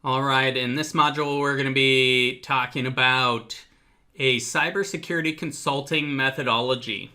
All right, in this module, we're going to be talking about a cybersecurity consulting methodology.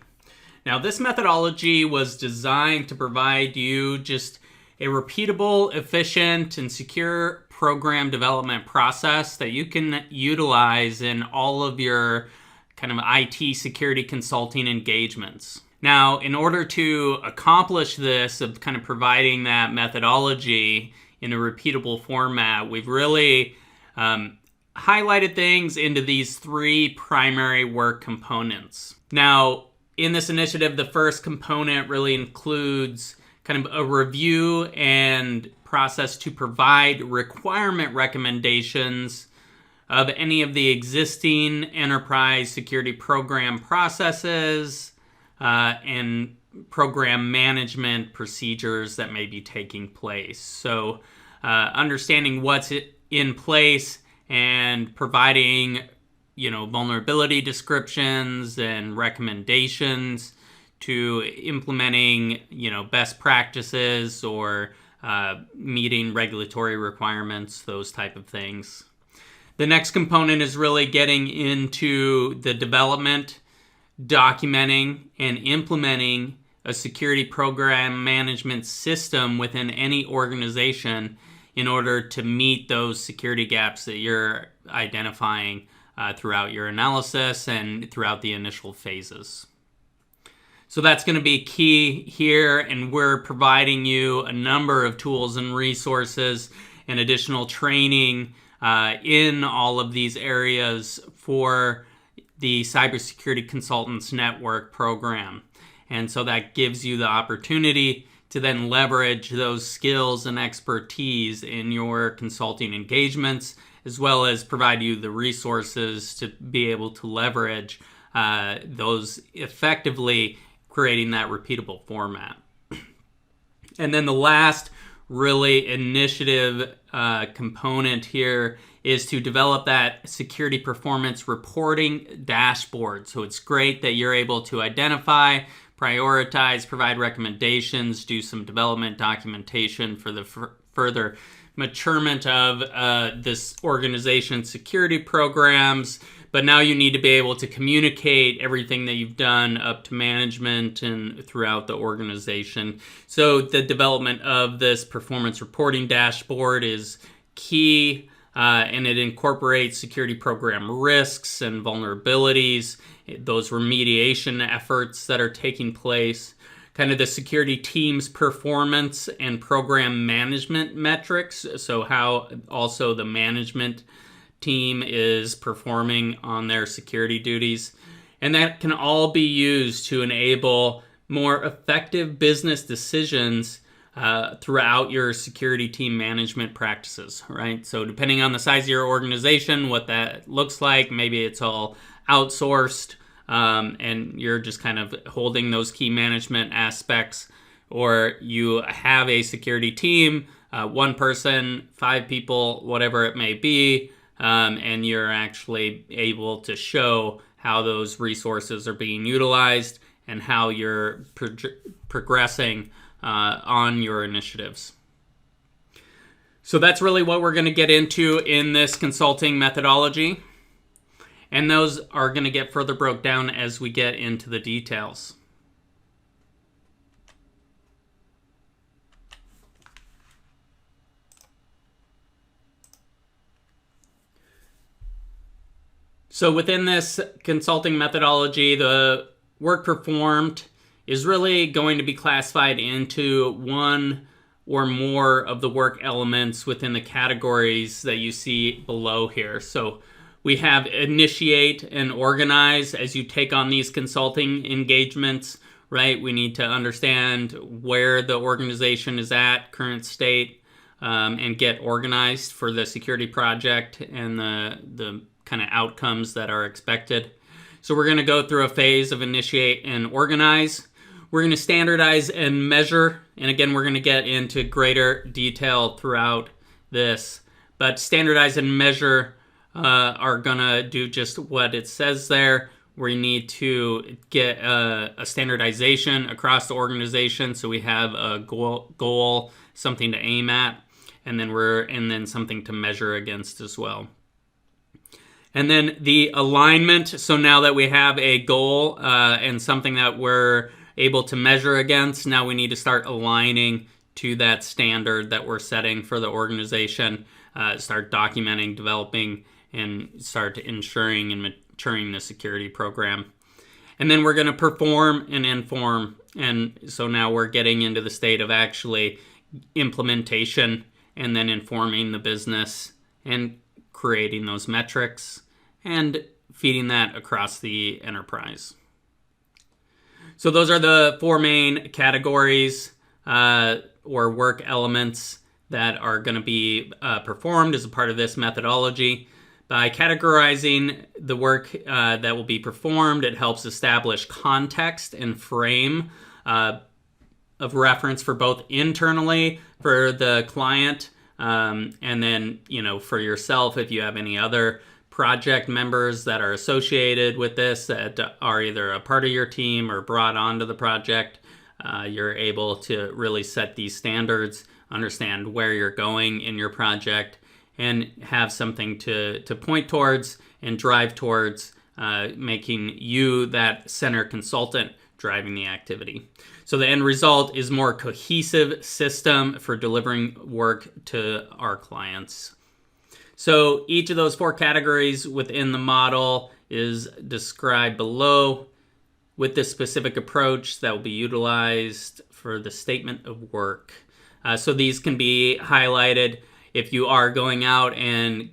Now, this methodology was designed to provide you just a repeatable, efficient, and secure program development process that you can utilize in all of your kind of IT security consulting engagements. Now, in order to accomplish this, of kind of providing that methodology in a repeatable format, we've really highlighted things into these three primary work components. Now, in this initiative, the first component really includes kind of a review and process to provide requirement recommendations of any of the existing enterprise security program processes and program management procedures that may be taking place. So understanding what's in place and providing, vulnerability descriptions and recommendations to implementing, best practices or meeting regulatory requirements, those type of things. The next component is really getting into the development, documenting, and implementing a security program management system within any organization in order to meet those security gaps that you're identifying throughout your analysis and throughout the initial phases. So that's going to be key here, and we're providing you a number of tools and resources and additional training in all of these areas for the Cybersecurity Consultants Network program. And so that gives you the opportunity to then leverage those skills and expertise in your consulting engagements, as well as provide you the resources to be able to leverage those effectively, creating that repeatable format. And then the last really initiative component here is to develop that security performance reporting dashboard. So it's great that you're able to identify, prioritize, provide recommendations, do some development documentation for the further maturement of this organization's security programs. But now you need to be able to communicate everything that you've done up to management and throughout the organization. So the development of this performance reporting dashboard is key, and it incorporates security program risks and vulnerabilities, those remediation efforts that are taking place, kind of the security team's performance and program management metrics, so how also the management team is performing on their security duties. And that can all be used to enable more effective business decisions throughout your security team management practices, right? So depending on the size of your organization, what that looks like, maybe it's all outsourced and you're just kind of holding those key management aspects, or you have a security team, one person, 5 people, whatever it may be, and you're actually able to show how those resources are being utilized and how you're progressing on your initiatives. So that's really what we're going to get into in this consulting methodology. And those are going to get further broke down as we get into the details. So within this consulting methodology, the work performed is really going to be classified into one or more of the work elements within the categories that you see below here. So we have initiate and organize as you take on these consulting engagements, right? We need to understand where the organization is at, current state, and get organized for the security project and the kind of outcomes that are expected. So we're going to go through a phase of initiate and organize. We're going to standardize and measure. And again, we're going to get into greater detail throughout this. But standardize and measure are going to do just what it says there. We need to get a standardization across the organization so we have a goal, something to aim at. and then something to measure against as well. And then the alignment. So now that we have a goal and something that we're able to measure against, now we need to start aligning to that standard that we're setting for the organization, start documenting, developing, and start ensuring and maturing the security program. And then we're going to perform and inform. And so now we're getting into the state of actually implementation and then informing the business and creating those metrics and feeding that across the enterprise. So those are the 4 main categories or work elements that are going to be performed as a part of this methodology. By categorizing the work that will be performed, it helps establish context and frame of reference for both internally for the client and then, for yourself, if you have any other project members that are associated with this that are either a part of your team or brought onto the project, you're able to really set these standards, understand where you're going in your project, and have something to point towards and drive towards, making you that center consultant driving the activity. So the end result is more cohesive system for delivering work to our clients. So each of those 4 categories within the model is described below with the specific approach that will be utilized for the statement of work. So these can be highlighted if you are going out and,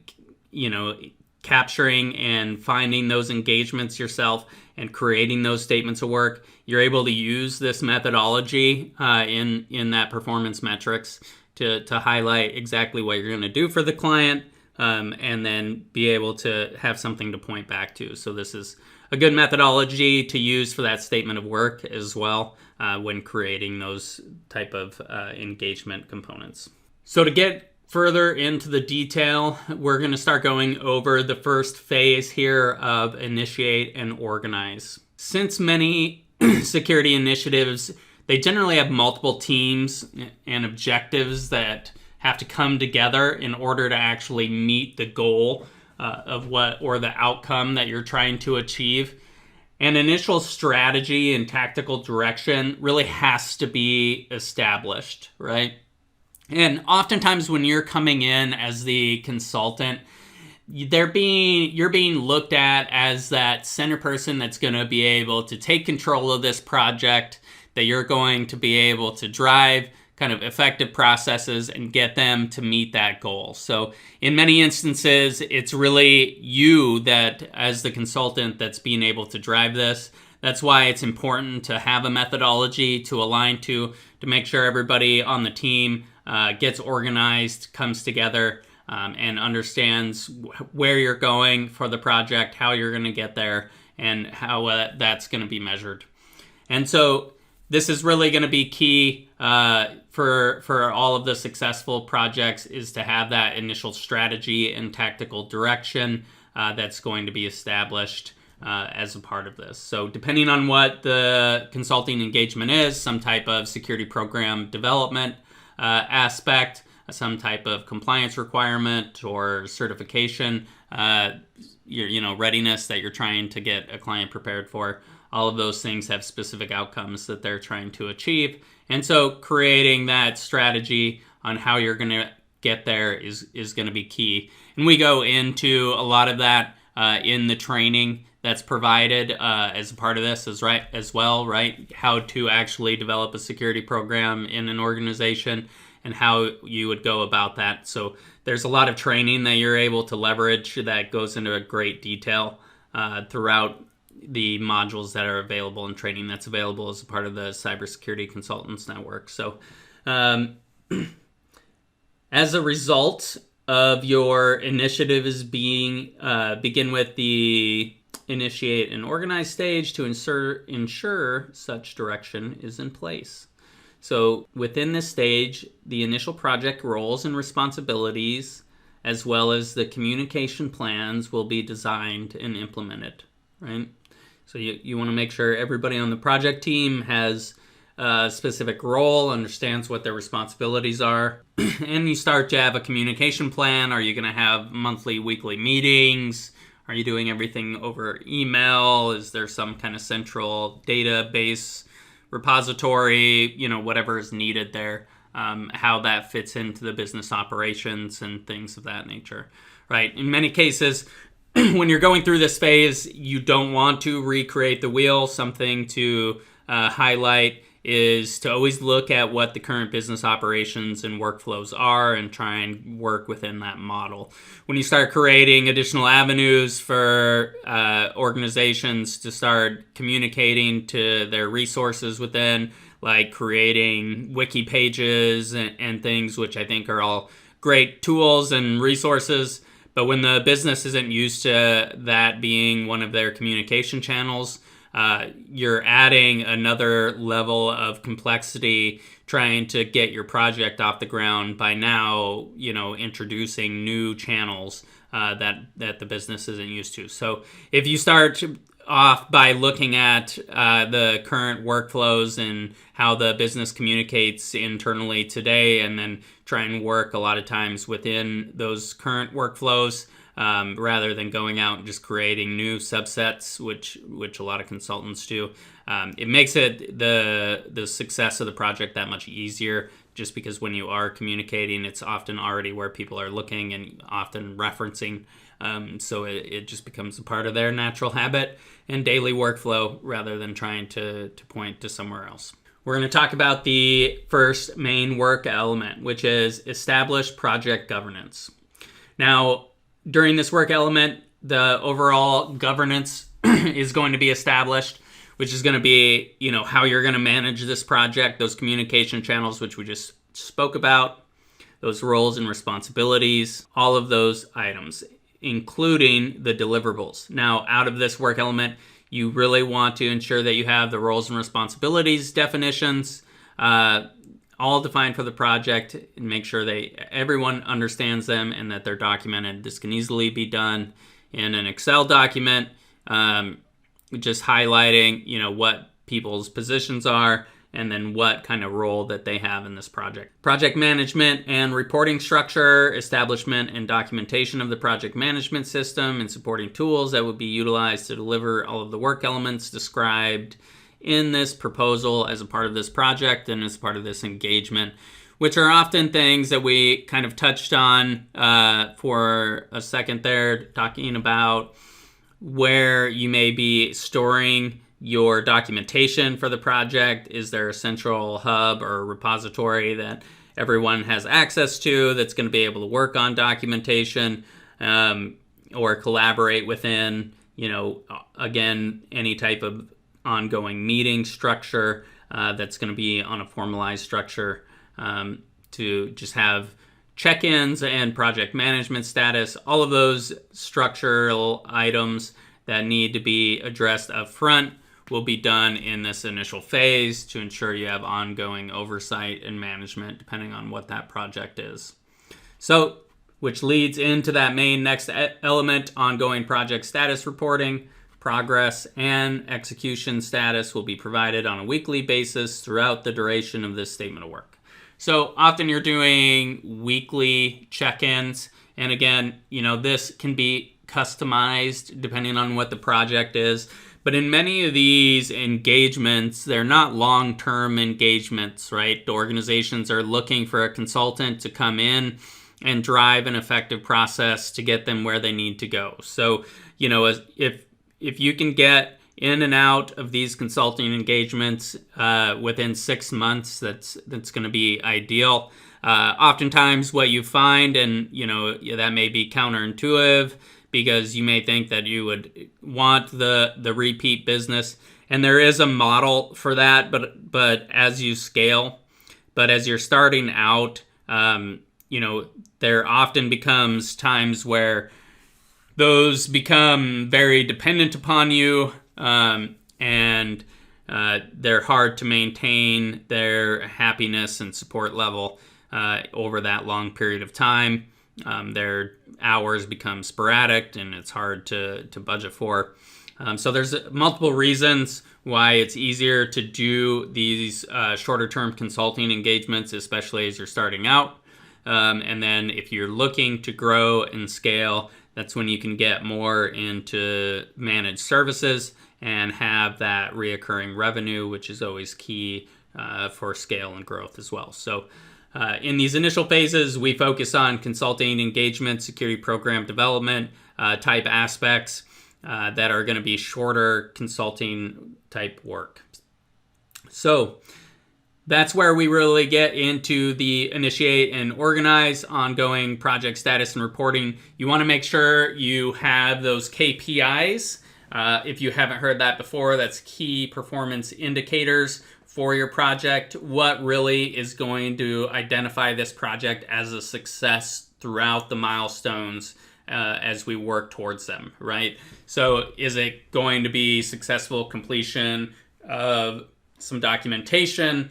capturing and finding those engagements yourself and creating those statements of work. You're able to use this methodology in that performance metrics to highlight exactly what you're going to do for the client, and then be able to have something to point back to. So this is a good methodology to use for that statement of work as well when creating those type of engagement components. So to get further into the detail, we're going to start going over the first phase here of initiate and organize. Since many security initiatives, they generally have multiple teams and objectives that have to come together in order to actually meet the goal of what or the outcome that you're trying to achieve. An initial strategy and tactical direction really has to be established, right? And oftentimes when you're coming in as the consultant, you're being looked at as that center person that's going to be able to take control of this project, that you're going to be able to drive kind of effective processes and get them to meet that goal. So in many instances, it's really you that, as the consultant, that's being able to drive this. That's why it's important to have a methodology to align to make sure everybody on the team gets organized, comes together, and understands where you're going for the project, how you're going to get there, and how that's going to be measured. And so this is really going to be key for all of the successful projects, is to have that initial strategy and tactical direction that's going to be established as a part of this. So depending on what the consulting engagement is, some type of security program development aspect, some type of compliance requirement or certification, readiness that you're trying to get a client prepared for. All of those things have specific outcomes that they're trying to achieve. And so creating that strategy on how you're going to get there is going to be key. And we go into a lot of that in the training that's provided as a part of this as well, right? How to actually develop a security program in an organization and how you would go about that. So there's a lot of training that you're able to leverage that goes into a great detail throughout the modules that are available and training that's available as a part of the Cybersecurity Consultants Network. So as a result of your initiative is begin with the initiate and organize stage to ensure such direction is in place. So within this stage, the initial project roles and responsibilities, as well as the communication plans, will be designed and implemented, right? So you want to make sure everybody on the project team has a specific role, understands what their responsibilities are, and you start to have a communication plan. Are you going to have monthly, weekly meetings? Are you doing everything over email? Is there some kind of central database repository, whatever is needed there, how that fits into the business operations and things of that nature, right? In many cases, when you're going through this phase, you don't want to recreate the wheel. Something to highlight is to always look at what the current business operations and workflows are and try and work within that model. When you start creating additional avenues for organizations to start communicating to their resources within, like creating wiki pages and things, which I think are all great tools and resources, but when the business isn't used to that being one of their communication channels, you're adding another level of complexity trying to get your project off the ground by now, introducing new channels that the business isn't used to. So if you start off by looking at the current workflows and how the business communicates internally today, and then try and work a lot of times within those current workflows, rather than going out and just creating new subsets, which a lot of consultants do. It makes it the success of the project that much easier, just because when you are communicating, it's often already where people are looking and often referencing. So it just becomes a part of their natural habit and daily workflow rather than trying to point to somewhere else. We're going to talk about the first main work element, which is establish project governance. Now, during this work element, the overall governance is going to be established, which is going to be, how you're going to manage this project, those communication channels, which we just spoke about, those roles and responsibilities, all of those items, including the deliverables. Now, out of this work element, you really want to ensure that you have the roles and responsibilities definitions all defined for the project, and make sure everyone understands them and that they're documented. This can easily be done in an Excel document, just highlighting, what people's positions are and then what kind of role that they have in this project. Project management and reporting structure, establishment and documentation of the project management system and supporting tools that would be utilized to deliver all of the work elements described in this proposal as a part of this project and as part of this engagement, which are often things that we kind of touched on for a second there, talking about where you may be storing your documentation for the project. Is there a central hub or repository that everyone has access to that's going to be able to work on documentation or collaborate within, again, any type of ongoing meeting structure that's going to be on a formalized structure to just have check-ins and project management status. All of those structural items that need to be addressed up front will be done in this initial phase to ensure you have ongoing oversight and management depending on what that project is. So, which leads into that main next element, ongoing project status reporting. Progress and execution status will be provided on a weekly basis throughout the duration of this statement of work. So often you're doing weekly check-ins, and again, this can be customized depending on what the project is. But in many of these engagements, they're not long-term engagements, right? The organizations are looking for a consultant to come in and drive an effective process to get them where they need to go. So, if you can get in and out of these consulting engagements within 6 months, that's going to be ideal. Oftentimes what you find, and that may be counterintuitive because you may think that you would want the repeat business, and there is a model for that, but as you scale, but as you're starting out, there often becomes times where those become very dependent upon you, and they're hard to maintain their happiness and support level over that long period of time. Their hours become sporadic, and it's hard to budget for. So there's multiple reasons why it's easier to do these shorter term consulting engagements, especially as you're starting out. And then if you're looking to grow and scale, that's when you can get more into managed services and have that reoccurring revenue, which is always key for scale and growth as well. So in these initial phases, we focus on consulting, engagement, security program development type aspects that are going to be shorter consulting type work. So that's where we really get into the initiate and organize ongoing project status and reporting. You want to make sure you have those KPIs. If you haven't heard that before, that's key performance indicators for your project. What really is going to identify this project as a success throughout the milestones as we work towards them, right? So is it going to be successful completion of some documentation,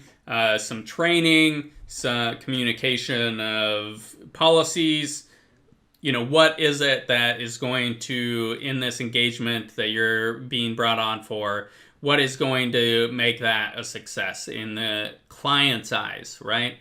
some training, some communication of policies? What is it that is going to, in this engagement that you're being brought on for, what is going to make that a success in the client's eyes, right?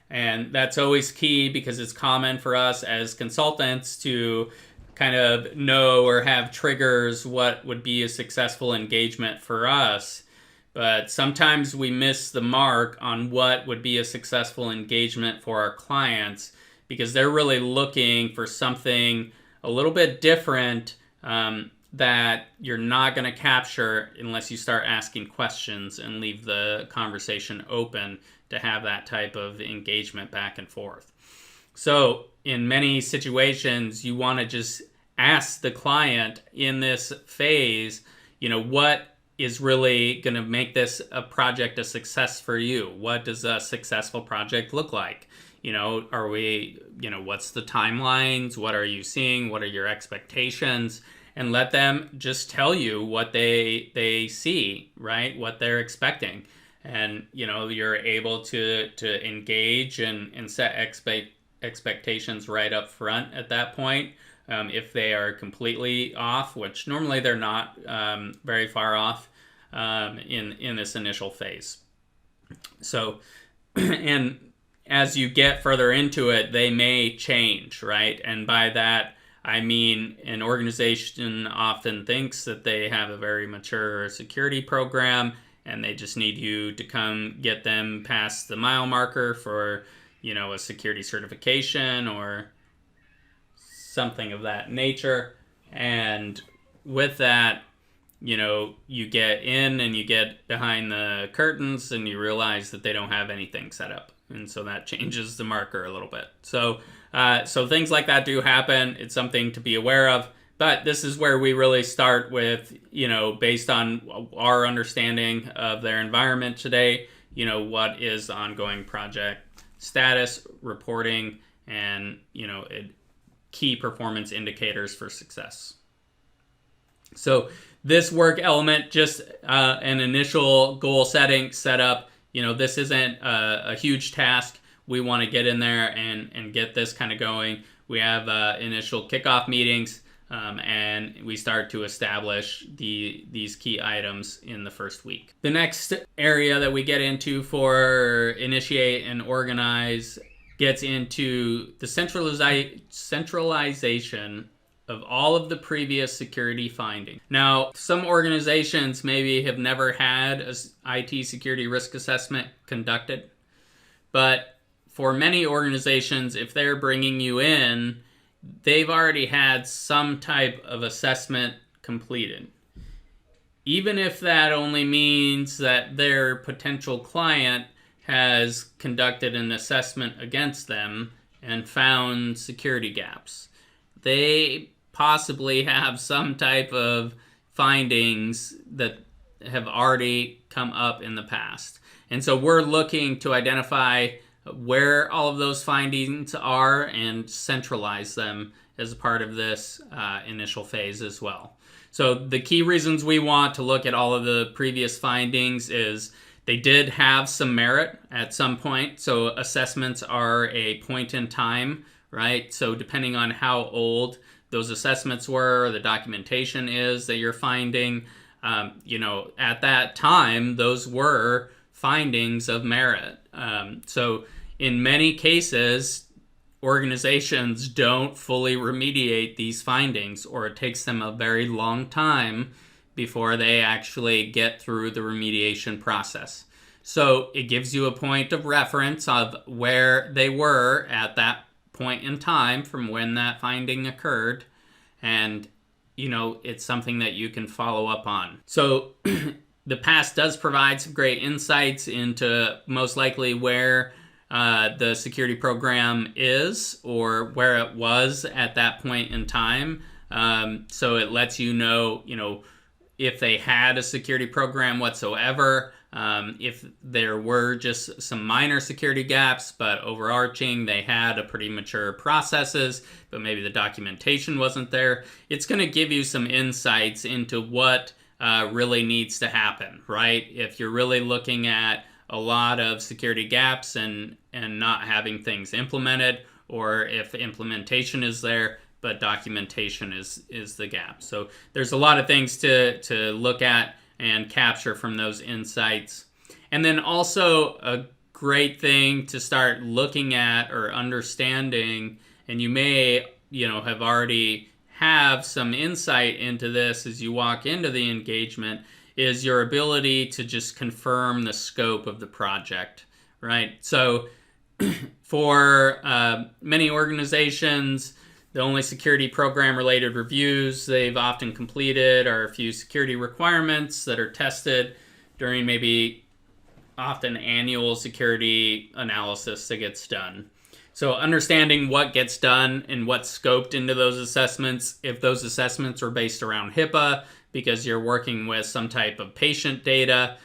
And that's always key, because it's common for us as consultants to kind of know or have triggers what would be a successful engagement for us. But sometimes we miss the mark on what would be a successful engagement for our clients, because they're really looking for something a little bit different that you're not going to capture unless you start asking questions and leave the conversation open to have that type of engagement back and forth. So in many situations, you want to just ask the client in this phase, what is really going to make this a project a success for you? What does a successful project look like? Are we, what's the timelines? What are you seeing? What are your expectations? And let them just tell you what they see, right? What they're expecting. And, you're able to engage and set expectations right up front at that point. If they are completely off, which normally they're not very far off in this initial phase. So, and as you get further into it, they may change, right? And by that, I mean, an organization often thinks that they have a very mature security program and they just need you to come get them past the mile marker for, a security certification or something of that nature. And with that, you get in and you get behind the curtains and you realize that they don't have anything set up. And so that changes the marker a little bit. So things like that do happen. It's something to be aware of. But this is where we really start with, based on our understanding of their environment today, what is ongoing project status, reporting, and, key performance indicators for success. So this work element, just an initial goal setting, setup. This isn't a huge task. We want to get in there and get this kind of going. We have initial kickoff meetings, and we start to establish these key items in the first week. The next area that we get into for initiate and organize gets into the centralization of all of the previous security findings. Now, some organizations maybe have never had an IT security risk assessment conducted, but for many organizations, if they're bringing you in, they've already had some type of assessment completed. Even if that only means that their potential client has conducted an assessment against them and found security gaps, they possibly have some type of findings that have already come up in the past. And so we're looking to identify where all of those findings are and centralize them as a part of this initial phase as well. So the key reasons we want to look at all of the previous findings is they did have some merit at some point. So assessments are a point in time, right? So depending on how old those assessments were, or the documentation is that you're finding, at that time, those were findings of merit. So in many cases, organizations don't fully remediate these findings, or it takes them a very long time before they actually get through the remediation process. So it gives you a point of reference of where they were at that point in time from when that finding occurred, and it's something that you can follow up on. So the past does provide some great insights into most likely where the security program is, or where it was at that point in time. So it lets you know, if they had a security program whatsoever, if there were just some minor security gaps, but overarching, they had a pretty mature processes, but maybe the documentation wasn't there. It's going to give you some insights into what really needs to happen, right? If you're really looking at a lot of security gaps and not having things implemented, or if implementation is there but documentation is the gap. So there's a lot of things to look at and capture from those insights. And then also a great thing to start looking at or understanding, and you may have already have some insight into this as you walk into the engagement, is your ability to just confirm the scope of the project, right? So for many organizations, the only security program related reviews they've often completed are a few security requirements that are tested during maybe often annual security analysis that gets done. So understanding what gets done and what's scoped into those assessments, if those assessments are based around HIPAA because you're working with some type of patient data,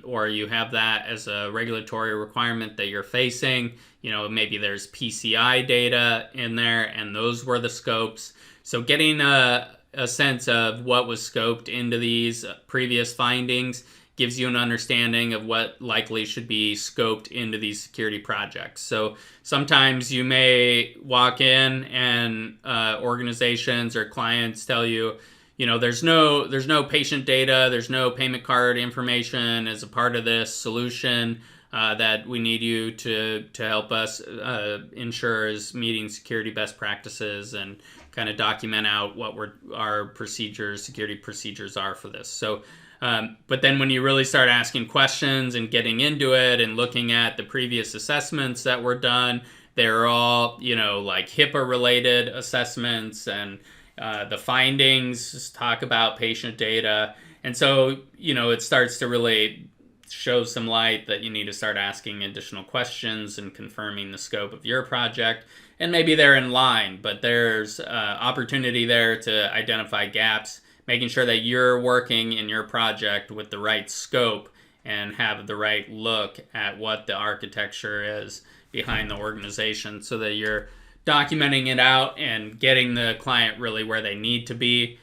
or you have that as a regulatory requirement that you're facing, maybe there's PCI data in there and those were the scopes. So getting a sense of what was scoped into these previous findings gives you an understanding of what likely should be scoped into these security projects. So sometimes you may walk in and organizations or clients tell you, there's no patient data, there's no payment card information as a part of this solution that we need you to help us ensure is meeting security best practices and kind of document out what our procedures, security procedures are for this. So, but then when you really start asking questions and getting into it and looking at the previous assessments that were done, they're all, like HIPAA related assessments, and the findings talk about patient data. And so, it starts to really show some light that you need to start asking additional questions and confirming the scope of your project. And maybe they're in line, but there's opportunity there to identify gaps, making sure that you're working in your project with the right scope and have the right look at what the architecture is behind the organization, so that you're documenting it out and getting the client really where they need to be.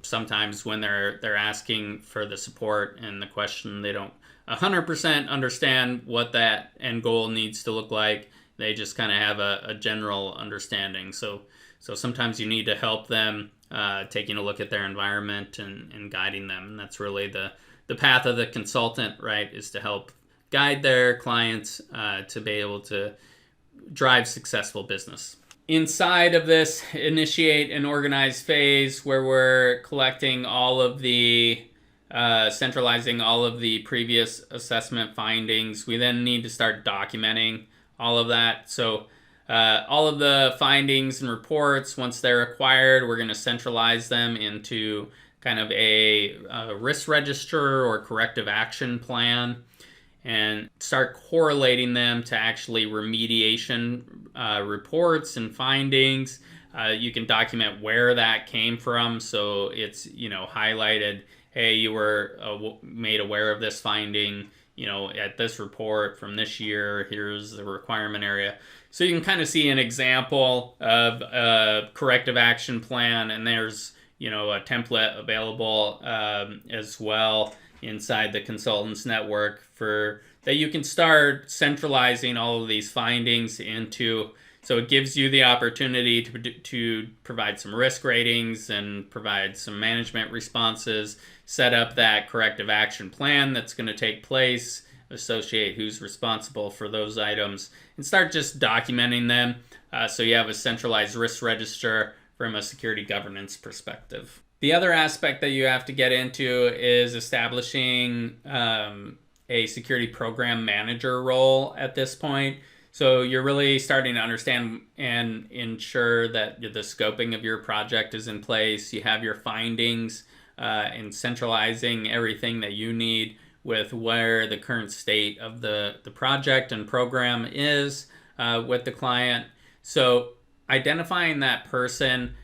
Sometimes when they're asking for the support and the question, they don't 100% understand what that end goal needs to look like. They just kind of have a general understanding. So sometimes you need to help them taking a look at their environment and guiding them. And that's really the path of the consultant, right, is to help guide their clients to be able to drive successful business. Inside of this initiate and organize phase, where we're collecting all of the centralizing all of the previous assessment findings, we then need to start documenting all of that. So all of the findings and reports, once they're acquired, we're going to centralize them into kind of a risk register or corrective action plan, and start correlating them to actually remediation reports and findings. You can document where that came from, so it's highlighted, hey, you were made aware of this finding at this report from this year, here's the requirement area. So you can kind of see an example of a corrective action plan, and there's a template available as well inside the consultants network for that you can start centralizing all of these findings into So it gives you the opportunity to provide some risk ratings and provide some management responses, set up that corrective action plan that's going to take place, associate who's responsible for those items, and start just documenting them so you have a centralized risk register from a security governance perspective. The other aspect that you have to get into is establishing a security program manager role at this point. So you're really starting to understand and ensure that the scoping of your project is in place. You have your findings and centralizing everything that you need with where the current state of the project and program is with the client. So identifying that person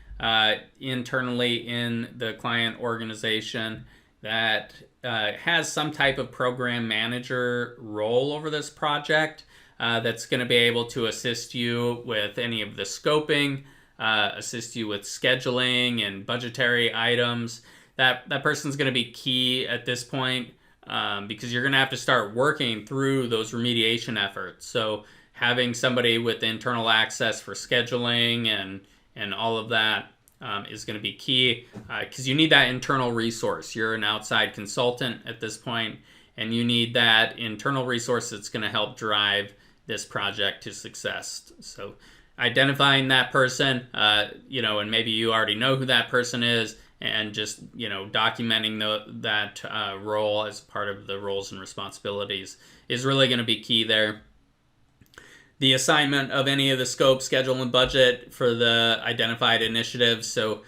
internally in the client organization that has some type of program manager role over this project that's going to be able to assist you with any of the scoping, assist you with scheduling and budgetary items. That person's going to be key at this point because you're going to have to start working through those remediation efforts. So having somebody with internal access for scheduling and all of that is going to be key because you need that internal resource. You're an outside consultant at this point, and you need that internal resource that's going to help drive this project to success. So identifying that person, and maybe you already know who that person is, and just, documenting that role as part of the roles and responsibilities is really going to be key there. The assignment of any of the scope, schedule, and budget for the identified initiatives. So,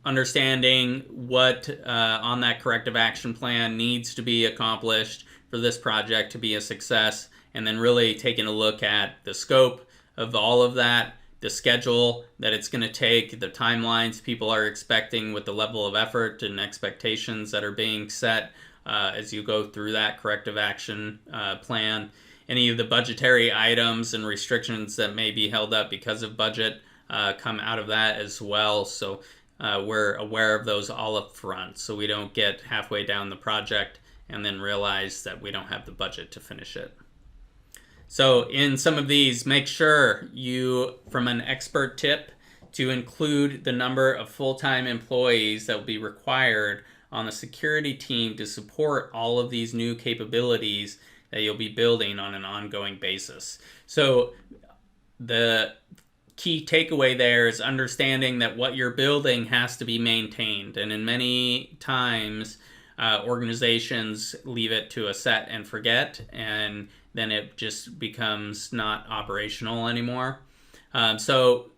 understanding what on that corrective action plan needs to be accomplished for this project to be a success, and then really taking a look at the scope of all of that, the schedule that it's going to take, the timelines people are expecting with the level of effort and expectations that are being set as you go through that corrective action plan. Any of the budgetary items and restrictions that may be held up because of budget come out of that as well. So we're aware of those all up front, so we don't get halfway down the project and then realize that we don't have the budget to finish it. So in some of these, make sure you, from an expert tip, to include the number of full-time employees that will be required on the security team to support all of these new capabilities that you'll be building on an ongoing basis. So the key takeaway there is understanding that what you're building has to be maintained. And in many times, organizations leave it to a set and forget, and then it just becomes not operational anymore. So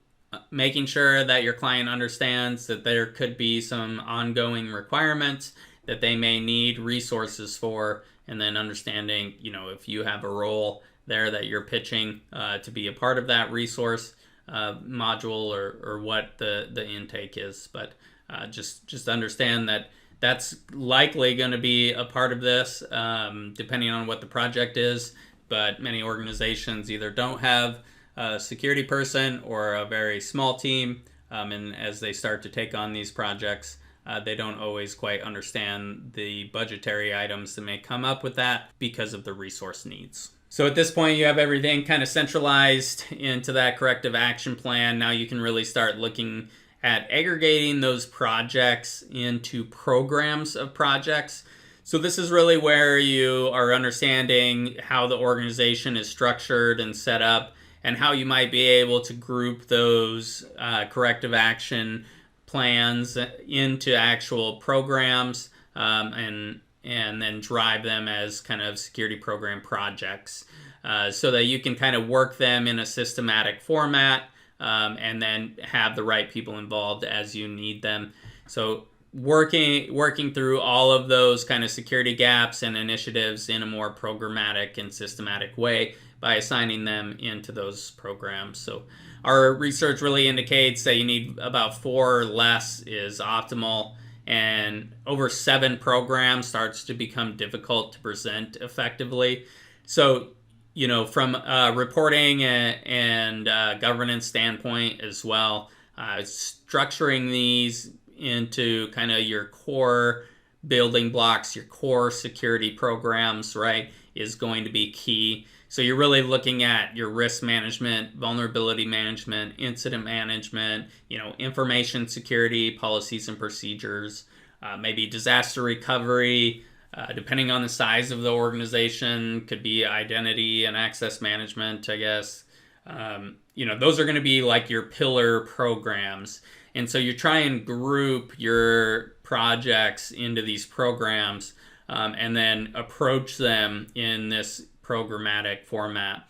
making sure that your client understands that there could be some ongoing requirements that they may need resources for, and then understanding, if you have a role there that you're pitching to be a part of that resource module or what the intake is. But just understand that that's likely going to be a part of this, depending on what the project is. But many organizations either don't have a security person or a very small team, and as they start to take on these projects, they don't always quite understand the budgetary items that may come up with that because of the resource needs. So at this point, you have everything kind of centralized into that corrective action plan. Now you can really start looking at aggregating those projects into programs of projects. So this is really where you are understanding how the organization is structured and set up, and how you might be able to group those corrective action plans into actual programs and then drive them as kind of security program projects so that you can kind of work them in a systematic format and then have the right people involved as you need them. So working through all of those kind of security gaps and initiatives in a more programmatic and systematic way by assigning them into those programs. So our research really indicates that you need about 4 or less is optimal, and over 7 programs starts to become difficult to present effectively. So, from a reporting and governance standpoint as well, structuring these into kind of your core building blocks, your core security programs, right, is going to be key. So you're really looking at your risk management, vulnerability management, incident management, information security, policies and procedures, maybe disaster recovery, depending on the size of the organization, could be identity and access management, I guess. Those are going to be like your pillar programs. And so you try and group your projects into these programs and then approach them in this programmatic format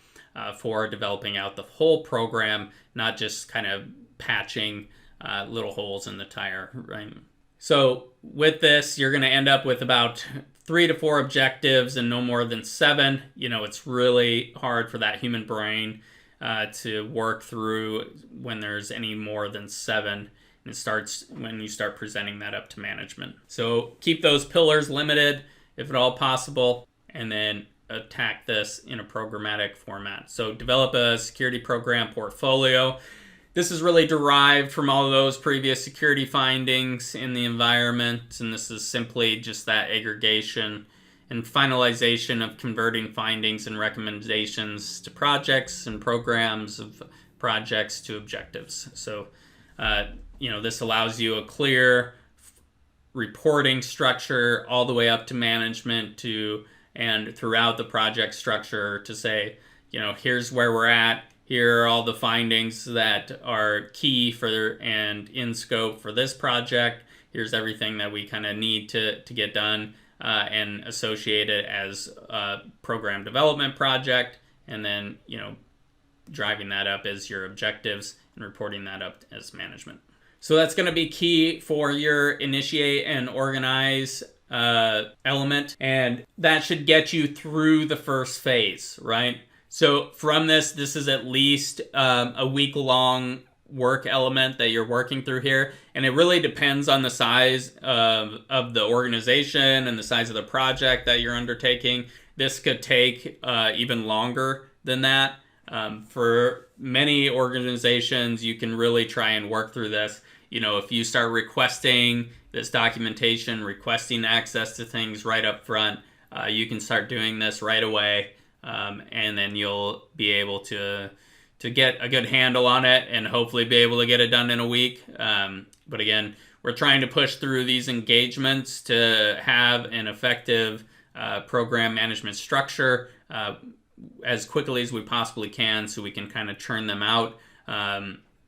for developing out the whole program, not just kind of patching little holes in the tire, right? So with this, you're going to end up with about 3 to 4 objectives and no more than 7. It's really hard for that human brain to work through when there's any more than 7. And it starts when you start presenting that up to management. So keep those pillars limited if at all possible, and then attack this in a programmatic format. So develop a security program portfolio. This is really derived from all of those previous security findings in the environment, and this is simply just that aggregation and finalization of converting findings and recommendations to projects and programs of projects to objectives. So, this allows you a clear reporting structure all the way up to management and throughout the project structure to say, here's where we're at. Here are all the findings that are key for and in scope for this project. Here's everything that we kind of need to get done and associate it as a program development project. And then, driving that up as your objectives and reporting that up as management. So that's going to be key for your initiate and organize element. And that should get you through the first phase, right? So from this is at least a week-long work element that you're working through here. And it really depends on the size of the organization and the size of the project that you're undertaking. This could take even longer than that. For many organizations, you can really try and work through this. If you start requesting this documentation, requesting access to things right up front, you can start doing this right away. And then you'll be able to get a good handle on it and hopefully be able to get it done in a week. But again, we're trying to push through these engagements to have an effective program management structure as quickly as we possibly can so we can kind of churn them out,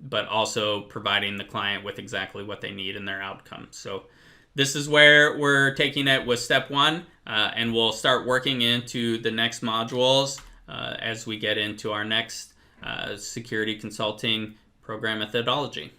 but also providing the client with exactly what they need in their outcome. So this is where we're taking it with step 1, and we'll start working into the next modules as we get into our next security consulting program methodology.